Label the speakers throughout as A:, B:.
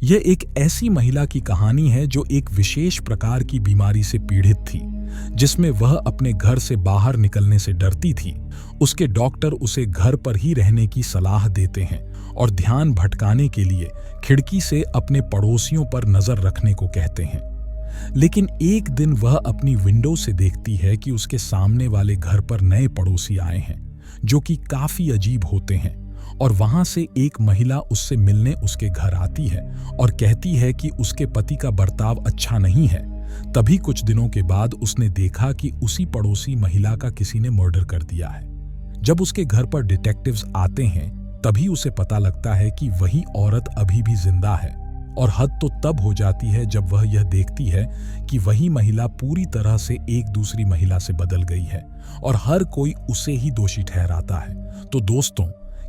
A: यह एक ऐसी महिला की कहानी है जो एक विशेष प्रकार की बीमारी से पीड़ित थी, जिसमें वह अपने घर से बाहर निकलने से डरती थी। उसके डॉक्टर उसे घर पर ही रहने की सलाह देते हैं और ध्यान भटकाने के लिए खिड़की से अपने पड़ोसियों पर नजर रखने को कहते हैं। लेकिन एक दिन वह अपनी विंडो से देखती है कि उसके सामने वाले घर पर नए पड़ोसी आए हैं, जो कि काफी अजीब होते हैं, और वहां से एक महिला उससे मिलने उसके घर आती है और कहती है कि उसके पति का बर्ताव अच्छा नहीं है। तभी कुछ दिनों के बाद उसने देखा कि उसी पड़ोसी महिला का किसी ने मर्डर कर दिया है। जब उसके घर पर डिटेक्टिव्स आते हैं, तभी उसे पता लगता है कि वही औरत अभी भी जिंदा है, और हद तो तब हो जाती है जब वह यह देखती है कि वही महिला पूरी तरह से एक दूसरी महिला से बदल गई है और हर कोई उसे ही दोषी ठहराता है। तो दोस्तों,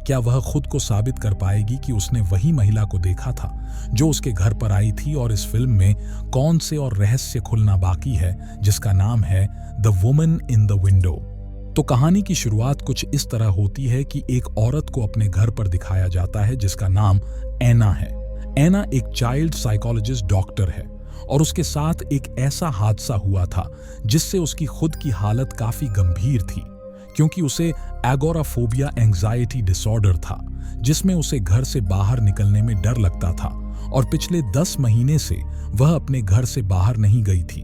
A: क्या वह खुद को साबित कर पाएगी कि उसने वही महिला को देखा था जो उसके घर पर आई थी? और इस फिल्म में कौन से और रहस्य खुलना बाकी है, जिसका नाम है the woman in the window. तो कहानी की शुरुआत कुछ इस तरह होती है कि एक औरत को अपने घर पर दिखाया जाता है जिसका नाम एना है। एना एक चाइल्ड साइकोलॉजिस्ट डॉक्टर है और उसके साथ एक ऐसा हादसा हुआ था जिससे उसकी खुद की हालत काफी गंभीर थी, क्योंकि उसे एगोराफोबिया एंजाइटी डिसऑर्डर था, जिसमें उसे घर से बाहर निकलने में डर लगता था और पिछले 10 महीने से वह अपने घर से बाहर नहीं गई थी।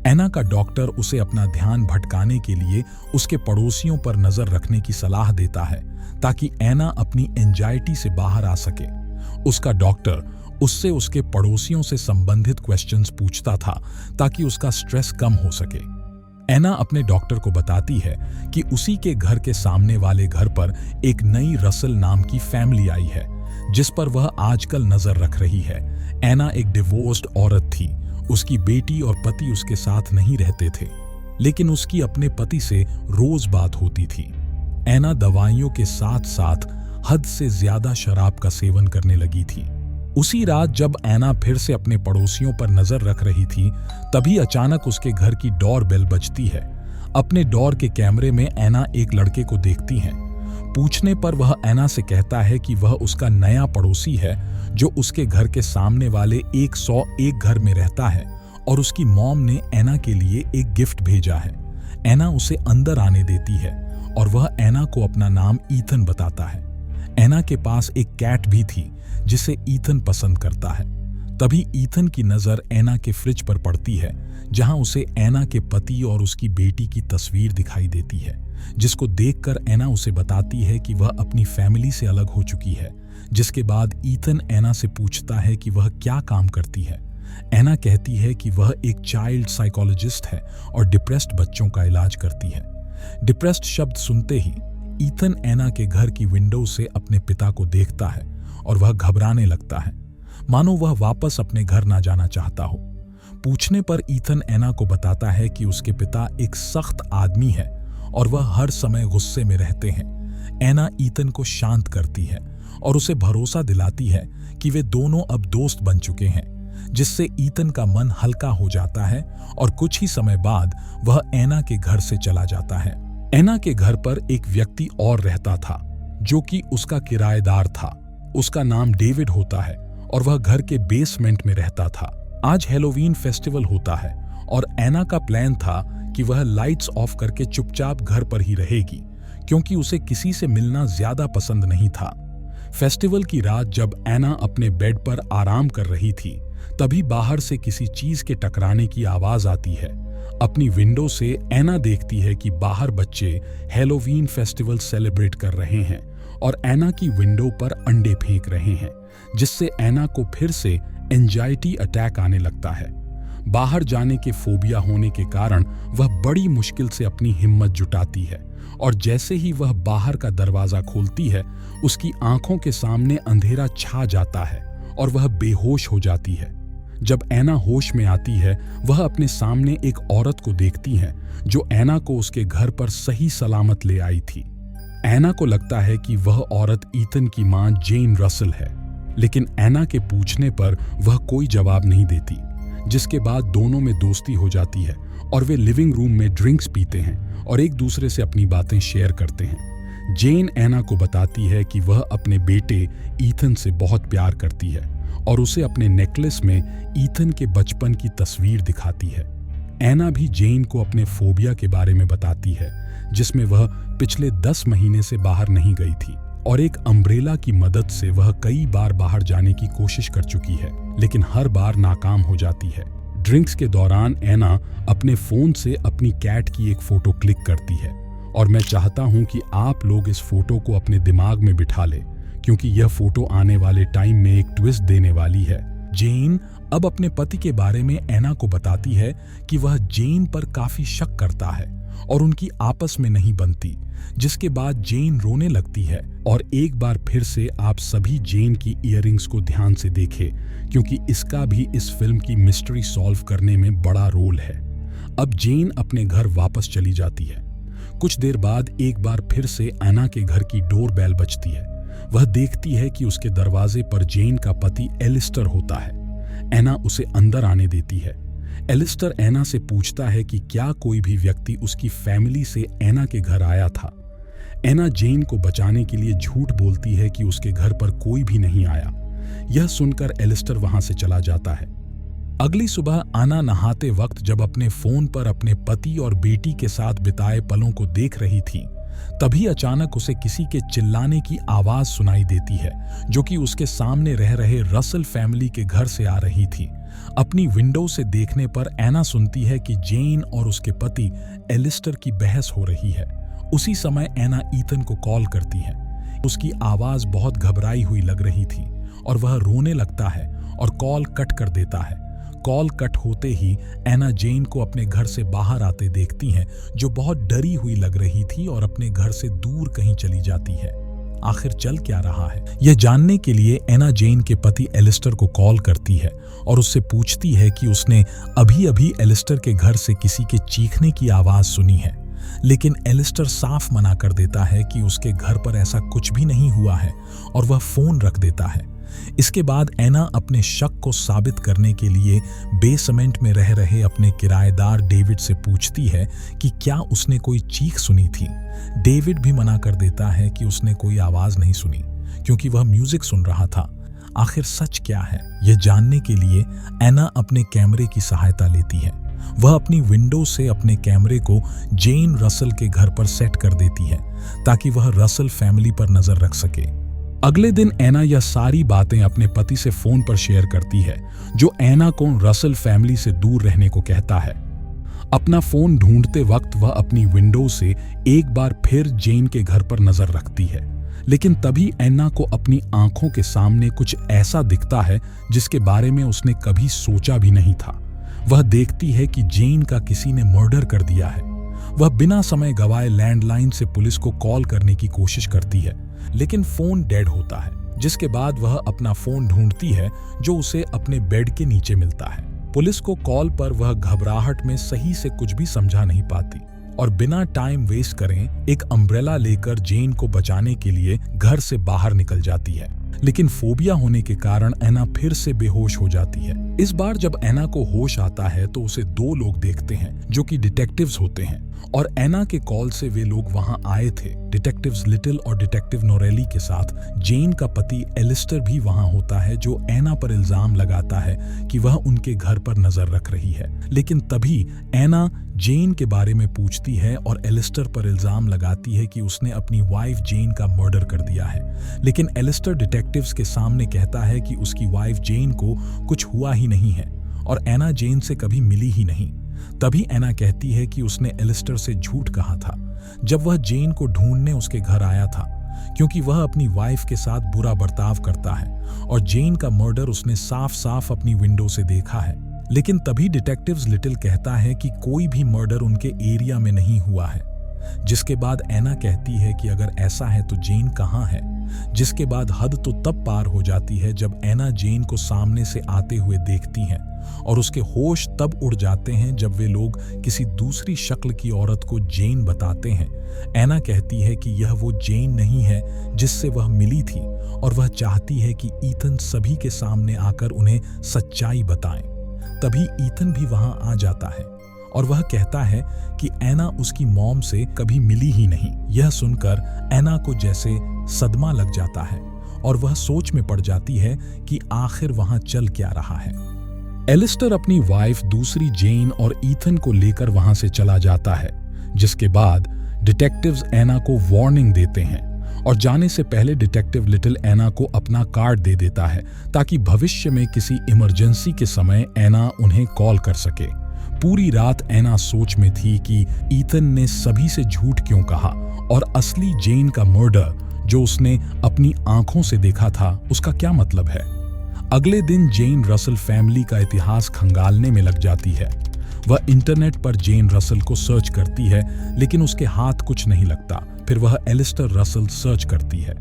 A: एना का डॉक्टर उसे अपना ध्यान भटकाने के लिए उसके पड़ोसियों पर नजर रखने की सलाह देता है ताकि एना अपनी एंजाइटी से बाहर आ सके। उसका डॉक्टर उससे उसके पड़ोसियों से संबंधित क्वेश्चंस पूछता था ताकि उसका स्ट्रेस कम हो सके। एना अपने डॉक्टर को बताती है कि उसी के घर के सामने वाले घर पर एक नई रसल नाम की फैमिली आई है, जिस पर वह आजकल नजर रख रही है। एना एक डिवोर्स्ड औरत थी। उसकी बेटी और पति उसके साथ नहीं रहते थे, लेकिन उसकी अपने पति से रोज बात होती थी। एना दवाइयों के साथ साथ हद से ज्यादा शराब का सेवन करने लगी थी। उसी रात जब एना फिर से अपने पड़ोसियों पर नजर रख रही थी, तभी अचानक उसके घर की डोर बेल बजती है। अपने डोर के कैमरे में एना एक लड़के को देखती है। पूछने पर वह एना से कहता है कि वह उसका नया पड़ोसी है जो उसके घर के सामने वाले 101 घर में रहता है, और उसकी मॉम ने एना के लिए एक गिफ्ट भेजा है। एना उसे अंदर आने देती है और वह एना को अपना नाम ईथन बताता है। एना के पास एक कैट भी थी जिसे ईथन पसंद करता है। तभी ईथन की नजर एना के फ्रिज पर पड़ती है, जहां उसे एना के पति और उसकी बेटी की तस्वीर दिखाई देती है, जिसको देखकर एना उसे बताती है कि वह अपनी फैमिली से अलग हो चुकी है। जिसके बाद ईथन एना से पूछता है कि वह क्या काम करती है। एना कहती है कि वह एक चाइल्ड साइकोलॉजिस्ट है और डिप्रेस्ड बच्चों का इलाज करती है। डिप्रेस्ड शब्द सुनते ही ईथन एना के घर की विंडो से अपने पिता को देखता है और वह घबराने लगता है, मानो वह वापस अपने घर ना जाना चाहता हो। पूछने पर ईथन एना को बताता है कि उसके पिता एक सख्त आदमी है और वह हर समय गुस्से में रहते हैं। एना ईथन को शांत करती है और उसे भरोसा दिलाती है कि वे दोनों अब दोस्त बन चुके हैं, जिससे ईथन का मन हल्का हो जाता है और कुछ ही समय बाद वह एना के घर से चला जाता है। एना के घर पर एक व्यक्ति और रहता था जो कि उसका किराएदार था। उसका नाम डेविड होता है और वह घर के बेसमेंट में रहता था। आज हैलोवीन फेस्टिवल होता है और एना का प्लान था कि वह लाइट्स ऑफ करके चुपचाप घर पर ही रहेगी, क्योंकि उसे किसी से मिलना ज्यादा पसंद नहीं था। फेस्टिवल की रात जब एना अपने बेड पर आराम कर रही थी, तभी बाहर से किसी चीज के टकराने की आवाज आती है। अपनी विंडो से एना देखती है कि बाहर बच्चे हैलोवीन फेस्टिवल सेलिब्रेट कर रहे हैं और एना की विंडो पर अंडे फेंक रहे हैं, जिससे एना को फिर से एंजाइटी अटैक आने लगता है। बाहर जाने के फोबिया होने के कारण वह बड़ी मुश्किल से अपनी हिम्मत जुटाती है और जैसे ही वह बाहर का दरवाजा खोलती है, उसकी आंखों के सामने अंधेरा छा जाता है और वह बेहोश हो जाती है। जब एना होश में आती है, वह अपने सामने एक औरत को देखती है जो एना को उसके घर पर सही सलामत ले आई थी। एना को लगता है कि वह औरत ईथन की मां जेन रसल है, लेकिन एना के पूछने पर वह कोई जवाब नहीं देती, जिसके बाद दोनों में दोस्ती हो जाती है और वे लिविंग रूम में ड्रिंक्स पीते हैं और एक दूसरे से अपनी बातें शेयर करते हैं। जेन एना को बताती है कि वह अपने बेटे ईथन से बहुत प्यार करती है और उसे अपने नेकलेस में ईथन के बचपन की तस्वीर दिखाती है। एना भी जेन को अपने फोबिया के बारे में बताती है, जिसमें वह पिछले 10 महीने से बाहर नहीं गई थी और एक अम्ब्रेला की मदद से वह कई बार बाहर जाने की कोशिश कर चुकी है, लेकिन हर बार नाकाम हो जाती है। ड्रिंक्स के दौरान एना अपने फोन से अपनी कैट की एक फोटो क्लिक करती है और मैं चाहता हूं कि आप लोग इस फोटो को अपने दिमाग में बिठा लें, क्योंकि यह फोटो आने वाले टाइम में एक ट्विस्ट देने वाली है। जेन अब अपने पति के बारे में एना को बताती है कि वह जेन पर काफी शक करता है और उनकी आपस में नहीं बनती, जिसके बाद जेन रोने लगती है। और एक बार फिर से आप सभी जेन की इयररिंग्स को ध्यान से देखें, क्योंकि इसका भी इस फिल्म की मिस्ट्री सॉल्व करने में बड़ा रोल है। अब जेन अपने घर वापस चली जाती है। कुछ देर बाद एक बार फिर से एना के घर की डोरबेल बजती है। वह देखती है कि उसके दरवाजे पर जेन का पति एलिस्टर होता है। एना उसे अंदर आने देती है। एलिस्टर एना से पूछता है कि क्या कोई भी व्यक्ति उसकी फैमिली से एना के घर आया था। एना जेन को बचाने के लिए झूठ बोलती है कि उसके घर पर कोई भी नहीं आया। यह सुनकर एलिस्टर वहां से चला जाता है। अगली सुबह आना नहाते वक्त जब अपने फोन पर अपने पति और बेटी के साथ बिताए पलों को देख रही थी, तभी अचानक उसे किसी के चिल्लाने की आवाज सुनाई देती है, जो कि उसके सामने रह रहे रसल फैमिली के घर से आ रही थी। अपनी विंडो से देखने पर एना सुनती है कि जेन और उसके पति एलिस्टर की बहस हो रही है। उसी समय एना ईथन को कॉल करती है। उसकी आवाज बहुत घबराई हुई लग रही थी और वह रोने लगता है और कॉल कट कर देता है। कॉल कट होते ही एना जेन को अपने घर से बाहर आते देखती हैं, जो बहुत डरी हुई लग रही थी और अपने घर से दूर कहीं चली जाती है। आखिर चल क्या रहा है, यह जानने के लिए एना जेन के पति एलिस्टर को कॉल करती है और उससे पूछती है कि उसने अभी अभी एलिस्टर के घर से किसी के चीखने की आवाज सुनी है, लेकिन एलिस्टर साफ मना कर देता है कि उसके घर पर ऐसा कुछ भी नहीं हुआ है और वह फोन रख देता है। इसके बाद एना अपने शक को साबित करने के लिए बेसमेंट में रह रहे अपने किराएदार डेविड से पूछती है कि क्या उसने कोई चीख सुनी थी। डेविड भी मना कर देता है कि उसने कोई आवाज नहीं सुनी, क्योंकि वह म्यूजिक सुन रहा था। आखिर सच क्या है, यह जानने के लिए एना अपने कैमरे की सहायता लेती है। वह अपनी विंडो से अपने कैमरे को जेन रसल के घर पर सेट कर देती है, ताकि वह रसल फैमिली पर नजर रख सके। अगले दिन एना यह सारी बातें अपने पति से फोन पर शेयर करती है, जो एना को रसल फैमिली से दूर रहने को कहता है। अपना फोन ढूंढते वक्त वह अपनी विंडो से एक बार फिर जेन के घर पर नजर रखती है, लेकिन तभी एना को अपनी आंखों के सामने कुछ ऐसा दिखता है जिसके बारे में उसने कभी सोचा भी नहीं था। वह देखती है कि जेन का किसी ने मर्डर कर दिया है। वह बिना समय गवाए लैंडलाइन से पुलिस को कॉल करने की कोशिश करती है, लेकिन फोन डेड होता है, जिसके बाद वह अपना फोन ढूंढती है, जो उसे अपने बेड के नीचे मिलता है। पुलिस को कॉल पर वह घबराहट में सही से कुछ भी समझा नहीं पाती और बिना टाइम वेस्ट करें एक अम्ब्रेला लेकर जेन को बचाने के लिए घर से बाहर निकल जाती है। लेकिन फोबिया होने के कारण एना फिर से बेहोश हो जाती है। इस बार जब एना को होश आता है तो उसे 2 लोग देखते हैं, जो कि डिटेक्टिव्स होते हैं, और एना के कॉल से वे लोग वहां आए थे। डिटेक्टिव्स लिटिल और डिटेक्टिव नोरेली के साथ जेन का पति एलिस्टर भी वहां होता है, जो एना पर इल्जाम लगाता है कि वह उनके घर पर नजर रख रही है। लेकिन तभी एना जेन के बारे में पूछती है और एलिस्टर पर इल्जाम लगाती है कि उसने अपनी वाइफ जेन का मर्डर कर दिया है। लेकिन एलिस्टर डिटेक्टिव्स के सामने कहता है कि उसकी वाइफ जेन को कुछ हुआ ही नहीं है और एना जेन से कभी मिली ही नहीं। तभी एना कहती है कि उसने एलिस्टर से झूठ कहा था जब वह जेन को ढूंढने उसके घर आया था, क्योंकि वह अपनी वाइफ के साथ बुरा बर्ताव करता है और जेन का मर्डर उसने साफ साफ अपनी विंडो से देखा है। लेकिन तभी डिटेक्टिव्स लिटिल कहता है कि कोई भी मर्डर उनके एरिया में नहीं हुआ है, जिसके बाद एना कहती है कि अगर ऐसा है तो जेन कहाँ है। जिसके बाद हद तो तब पार हो जाती है जब एना जेन को सामने से आते हुए देखती हैं और उसके होश तब उड़ जाते हैं जब वे लोग किसी दूसरी शक्ल की औरत को जेन बताते हैं। एना कहती है कि यह वो जेन नहीं है जिससे वह मिली थी और वह चाहती है कि ईथन सभी के सामने आकर उन्हें सच्चाई बताएं। तभी ईथन भी वहां आ जाता है और वह कहता है कि एना उसकी मॉम से कभी मिली ही नहीं। यह सुनकर एना को जैसे सदमा लग जाता है और वह सोच में पड़ जाती है कि आखिर वहां चल क्या रहा है। एलिस्टर अपनी वाइफ दूसरी जेन और ईथन को लेकर वहां से चला जाता है, जिसके बाद डिटेक्टिव्स एना को वार्निंग देते हैं और जाने से पहले डिटेक्टिव लिटिल एना को अपना कार्ड दे देता है ताकि भविष्य में किसी इमरजेंसी के समय एना उन्हें कॉल कर सके। पूरी रात एना सोच में थी कि ईथन ने सभी से झूठ क्यों कहा और असली जेन का मर्डर जो उसने अपनी आंखों से देखा था उसका क्या मतलब है। अगले दिन जेन रसल फैमिली का इतिहास खंगालने में लग जाती है। वह इंटरनेट पर जेन रसल को सर्च करती है, लेकिन उसके हाथ कुछ नहीं लगता। फिर वह एलिस्टर रसल सर्च करती है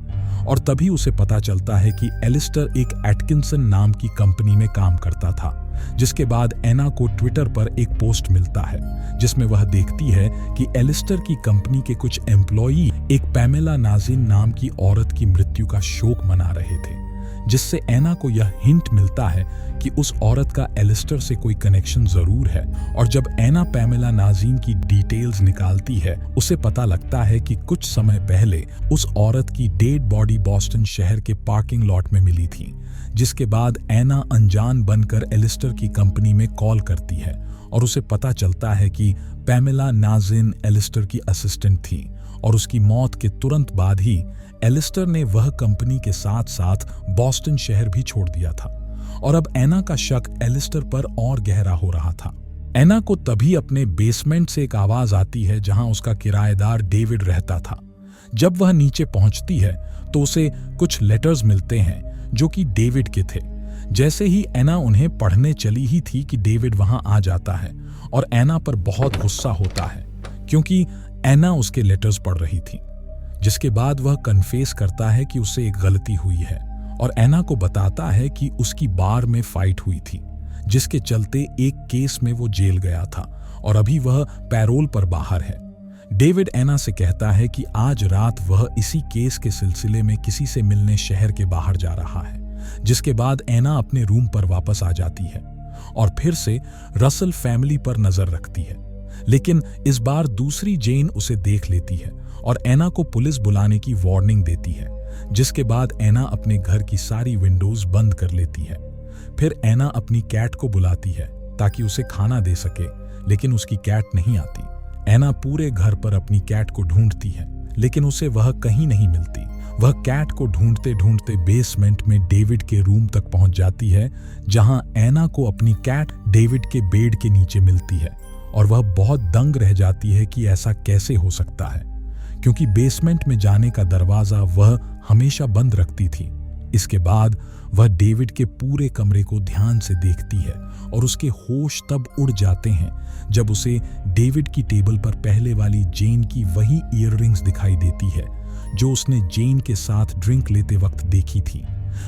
A: और तभी उसे पता चलता है कि एलिस्टर एक एटकिंसन नाम की कंपनी में काम करता था। जिसके बाद एना को ट्विटर पर एक पोस्ट मिलता है जिसमें वह देखती है कि एलिस्टर की कंपनी के कुछ एम्प्लॉई एक पैमेला नाजिन नाम की औरत की मृत्यु का शोक मना रहे थे, जिससे एना को यह हिंट मिलता है कि उस औरत का एलिस्टर से कोई कनेक्शन जरूर है। और जब एना पैमेला नाजिन की डिटेल्स निकालती है, उसे पता लगता है कि कुछ समय पहले उस औरत की डेड बॉडी बॉस्टन शहर के पार्किंग लॉट में मिली थी। जिसके बाद एना अनजान बनकर एलिस्टर की कंपनी में कॉल करती है और उसे पता चलता है कि पैमेला नाजिन एलिस्टर की असिस्टेंट थी और उसकी मौत के तुरंत बाद ही एलिस्टर ने वह कंपनी के साथ साथ बॉस्टन शहर भी छोड़ दिया था। और अब एना का शक एलिस्टर पर और गहरा हो रहा था। एना को तभी अपने बेसमेंट से एक आवाज आती है जहां उसका किराएदार डेविड रहता था। जब वह नीचे पहुंचती है तो उसे कुछ लेटर्स मिलते हैं जो कि डेविड के थे। जैसे ही एना उन्हें पढ़ने चली ही थी कि डेविड वहां आ जाता है और एना पर बहुत गुस्सा होता है क्योंकि एना उसके लेटर्स पढ़ रही थी। जिसके बाद वह कन्फेस करता है कि उसे एक गलती हुई है और एना को बताता है कि उसकी बार में फाइट हुई थी, जिसके चलते एक केस में वो जेल गया था और अभी वह पैरोल पर बाहर है। डेविड एना से कहता है कि आज रात वह इसी केस के सिलसिले में किसी से मिलने शहर के बाहर जा रहा है। जिसके बाद एना अपने रूम पर वापस आ जाती है और फिर से रसल फैमिली पर नजर रखती है, लेकिन इस बार दूसरी जेन उसे देख लेती है और एना को पुलिस बुलाने की वार्निंग देती है। जिसके बाद एना अपने घर की सारी विंडोज बंद कर लेती है। फिर एना अपनी कैट को बुलाती है ताकि उसे खाना दे सके, लेकिन उसकी कैट नहीं आती। एना पूरे घर पर अपनी कैट को ढूंढती है, लेकिन उसे वह कहीं नहीं मिलती। वह कैट को ढूंढते ढूंढते बेसमेंट में डेविड के रूम तक पहुंच जाती है, जहां एना को अपनी कैट डेविड के बेड के नीचे मिलती है और वह बहुत दंग रह जाती है कि ऐसा कैसे हो सकता है, क्योंकि बेसमेंट में जाने का दरवाजा वह हमेशा बंद रखती थी। इसके बाद वह डेविड के पूरे कमरे को ध्यान से देखती है और उसके होश तब उड़ जाते हैं जब उसे डेविड की टेबल पर पहले वाली जेन की वही ईयररिंग्स दिखाई देती है जो उसने जेन के साथ ड्रिंक लेते वक्त देखी थी।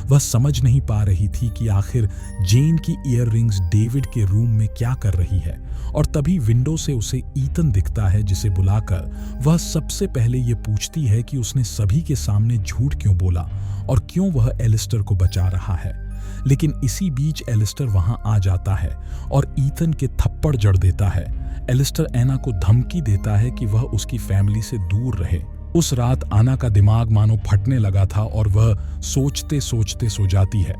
A: वह समझ नहीं पा रही थी कि आखिर जेन की ईयररिंग्स डेविड के रूम में क्या कर रही है, और तभी विंडो से उसे ईथन दिखता है, जिसे बुलाकर वह सबसे पहले ये पूछती है कि उसने सभी के सामने झूठ क्यों बोला और क्यों वह एलिस्टर को बचा रहा है। लेकिन इसी बीच एलिस्टर वहां आ जाता है और ईथन के थप्पड़ जड़ देता है। एलिस्टर एना को धमकी देता है कि वह उसकी फैमिली से दूर रहे। उस रात आना का दिमाग मानो फटने लगा था और वह सोचते सोचते सो जाती है।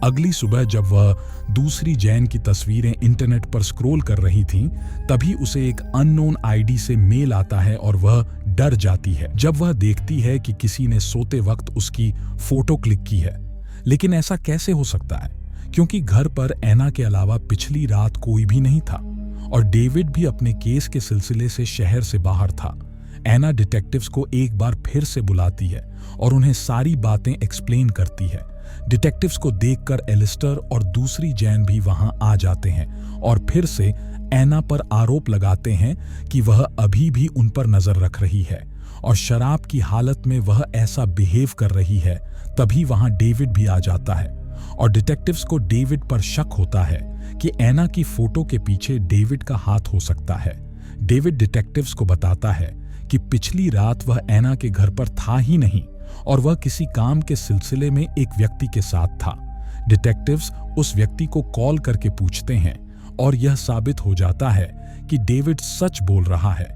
A: अगली सुबह जब वह दूसरी जैन की तस्वीरें इंटरनेट पर स्क्रॉल कर रही थी, तभी उसे एक अननोन आईडी से मेल आता है और वह डर जाती है जब वह देखती है कि किसी ने सोते वक्त उसकी फोटो क्लिक की है। लेकिन ऐसा कैसे हो सकता है, क्योंकि घर पर एना के अलावा पिछली रात कोई भी नहीं था और डेविड भी अपने केस के सिलसिले से शहर से बाहर था। एना डिटेक्टिव्स को एक बार फिर से बुलाती है और उन्हें सारी बातें एक्सप्लेन करती है। डिटेक्टिव्स को देखकर एलिस्टर और दूसरी जैन भी वहां आ जाते हैं और फिर से एना पर आरोप लगाते हैं कि वह अभी भी उन पर नजर रख रही है और शराब की हालत में वह ऐसा बिहेव कर रही है। तभी वहां डेविड भी आ जाता है और डिटेक्टिव्स को डेविड पर शक होता है कि एना की फोटो के पीछे डेविड का हाथ हो सकता है। डेविड डिटेक्टिव्स को बताता है कि पिछली रात वह एना के घर पर था ही नहीं और वह किसी काम के सिलसिले में एक व्यक्ति के साथ था। डिटेक्टिव्स उस व्यक्ति को कॉल करके पूछते हैं और यह साबित हो जाता है कि डेविड सच बोल रहा है।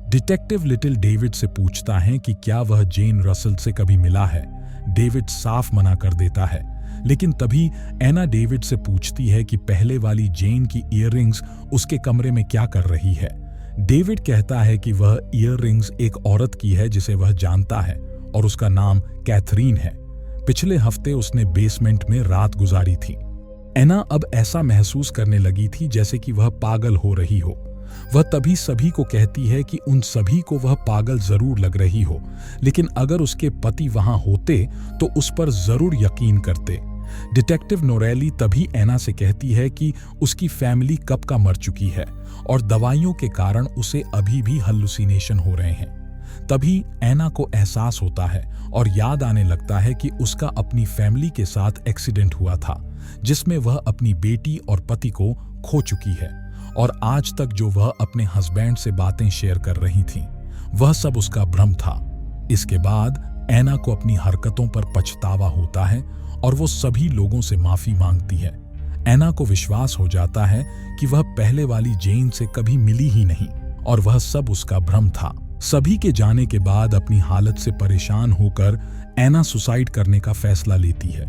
A: डिटेक्टिव लिटिल डेविड से पूछता है कि क्या वह जेन रसल से कभी मिला है, डेविड साफ मना कर देता है, लेकिन तभी एना डेविड से पूछती है कि पहले वाली जेन की ईयररिंग्स उसके कमरे में क्या कर रही है। डेविड कहता है कि वह ईयररिंग्स एक औरत की है जिसे वह जानता है और उसका नाम कैथरीन है। पिछले हफ्ते उसने बेसमेंट में रात गुजारी थी। एना अब ऐसा महसूस करने लगी थी जैसे कि वह पागल हो रही हो। वह तभी सभी को कहती है कि उन सभी को वह पागल जरूर लग रही हो, लेकिन अगर उसके पति वहां होते तो उस पर जरूर यकीन करते। डिटेक्टिव नोरेली तभी एना से कहती है कि उसकी फैमिली कब का मर चुकी है और दवाइयों के कारण उसे अभी भी हल्लुसिनेशन हो रहे हैं। तभी एना को एहसास होता है और याद आने लगता है कि उसका अपनी फैमिली के साथ एक्सीडेंट हुआ था, जिसमें वह अपनी बेटी और पति को खो चुकी है और आज तक जो वह अपने हस्बैंड से बातें शेयर कर रही थी वह सब उसका भ्रम था। इसके बाद एना को अपनी हरकतों पर पछतावा होता है और वो सभी लोगों से माफी मांगती है। एना को विश्वास हो जाता है कि वह पहले वाली जेन से कभी मिली ही नहीं और वह सब उसका भ्रम था। सभी के जाने के बाद अपनी हालत से परेशान होकर एना सुसाइड करने का फैसला लेती है।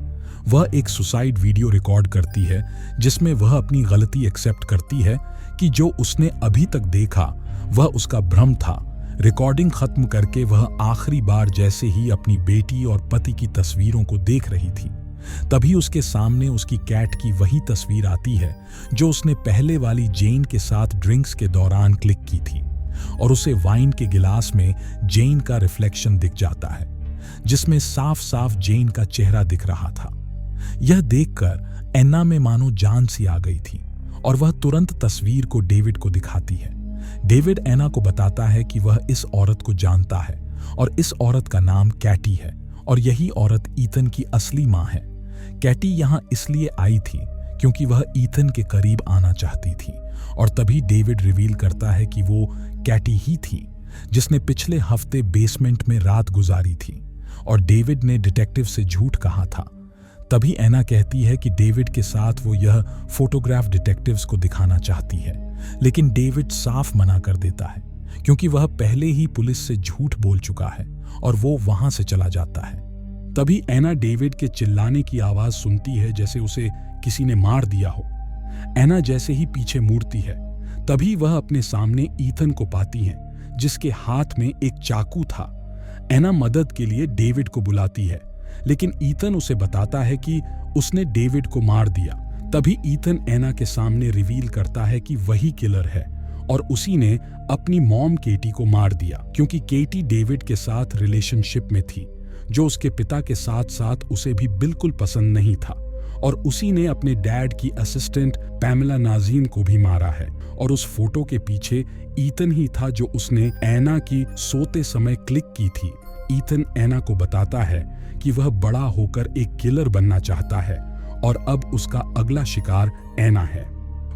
A: वह एक सुसाइड वीडियो रिकॉर्ड करती है जिसमें वह अपनी गलती एक्सेप्ट करती है कि जो उसने अभी तक देखा वह उसका भ्रम था। रिकॉर्डिंग खत्म करके वह आखिरी बार जैसे ही अपनी बेटी और पति की तस्वीरों को देख रही थी, तभी उसके सामने उसकी कैट की वही तस्वीर आती है जो उसने पहले वाली जेन के साथ ड्रिंक्स के दौरान क्लिक की थी और उसे वाइन के गिलास में जेन का रिफ्लेक्शन दिख जाता है, जिसमें साफ साफ जेन का चेहरा दिख रहा था। यह देखकर एना में मानो जान सी आ गई थी और वह तुरंत तस्वीर को डेविड को दिखाती है। डेविड एना को बताता है कि वह इस औरत को जानता है और इस औरत का नाम कैटी है और यही औरत ईथन की असली मां है। कैटी यहां इसलिए आई थी क्योंकि वह ईथन के करीब आना चाहती थी और तभी डेविड रिवील करता है कि वो कैटी ही थी जिसने पिछले हफ्ते बेसमेंट में रात गुजारी थी और डेविड ने डिटेक्टिव से झूठ कहा था। तभी एना कहती है कि डेविड के साथ वो यह फोटोग्राफ डिटेक्टिव्स को दिखाना चाहती है, लेकिन डेविड साफ मना कर देता है क्योंकि वह पहले ही पुलिस से झूठ बोल चुका है और वो वहां से चला जाता है। तभी एना डेविड के चिल्लाने की आवाज सुनती है जैसे उसे किसी ने मार दिया हो। एना जैसे ही पीछे मुड़ती है तभी वह अपने सामने ईथन को पाती है जिसके हाथ में एक चाकू था। एना मदद के लिए डेविड को बुलाती है, लेकिन ईथन उसे बताता है कि उसने डेविड को मार दिया। तभी ईथन एना के सामने रिवील करता है कि वही किलर है और उसी ने अपनी मॉम केटी को मार दिया क्योंकि केटी डेविड के साथ रिलेशनशिप में थी जो उसके पिता के साथ साथ उसे भी बिल्कुल पसंद नहीं था और उसी ने अपने डैड की असिस्टेंट पैमेला नाजीन को भी मारा है और उस फोटो के पीछे ईथन ही था जो उसने एना की सोते समय क्लिक की थी। ईथन एना को बताता है कि वह बड़ा होकर एक किलर बनना चाहता है और अब उसका अगला शिकार एना है।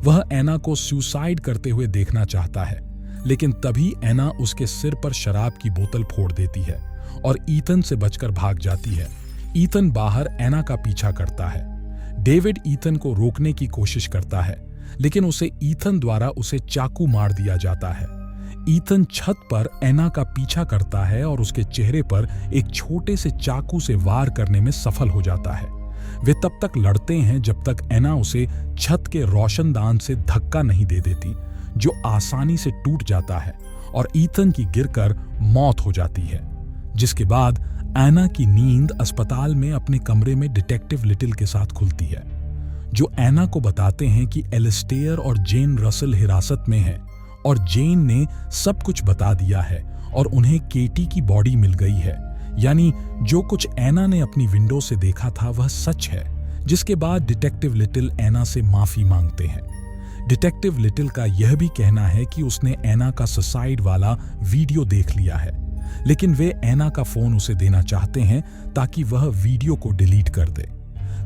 A: वह एना को सुसाइड करते हुए देखना चाहता है, लेकिन तभी एना उसके सिर पर शराब की बोतल फोड़ देती है और ईथन से बचकर भाग जाती है। ईथन बाहर एना का पीछा करता है। डेविड ईथन को रोकने की कोशिश करता है, लेकिन उसे ईथन द्वारा उसे चाकू मार दिया जाता है। ईथन छत पर एना का पीछा करता है और उसके चेहरे पर एक छोटे से चाकू से वार करने में सफल हो जाता है। वे तब तक लड़ते हैं जब तक एना उसे छत के रोशनदान से धक्का नहीं दे देती, जो आसानी से टूट जाता है और ईथन की गिरकर मौत हो जाती है। जिसके बाद एना की नींद अस्पताल में अपने कमरे में डिटेक्टिव लिटिल के साथ खुलती है, जो एना को बताते हैं कि एलिस्टेयर और जेन रसल हिरासत में हैं और जेन ने सब कुछ बता दिया है और उन्हें केटी की बॉडी मिल गई है, यानी जो कुछ एना ने अपनी विंडो से देखा था वह सच है। जिसके बाद डिटेक्टिव लिटिल एना से माफी मांगते हैं। डिटेक्टिव लिटिल का यह भी कहना है कि उसने एना का सुसाइड वाला वीडियो देख लिया है, लेकिन वे एना का फोन उसे देना चाहते हैं ताकि वह वीडियो को डिलीट कर दे।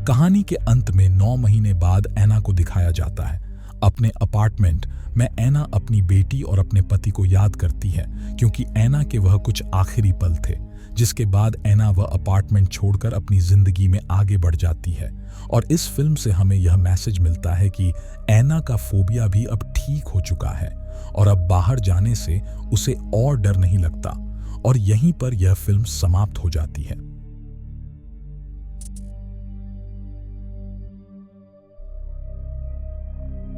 A: कहानी के अंत में 9 महीने बाद एना को दिखाया जाता है अपने अपार्टमेंट में। एना अपनी बेटी और अपने पति को याद करती है क्योंकि एना के वह कुछ आखिरी पल थे। जिसके बाद एना वह अपार्टमेंट छोड़कर अपनी जिंदगी में आगे बढ़ जाती है और इस फिल्म से हमें यह मैसेज मिलता है कि एना का फोबिया भी अब ठीक हो चुका है और अब बाहर जाने से उसे और डर नहीं लगता। और यहीं पर यह फिल्म समाप्त हो जाती है।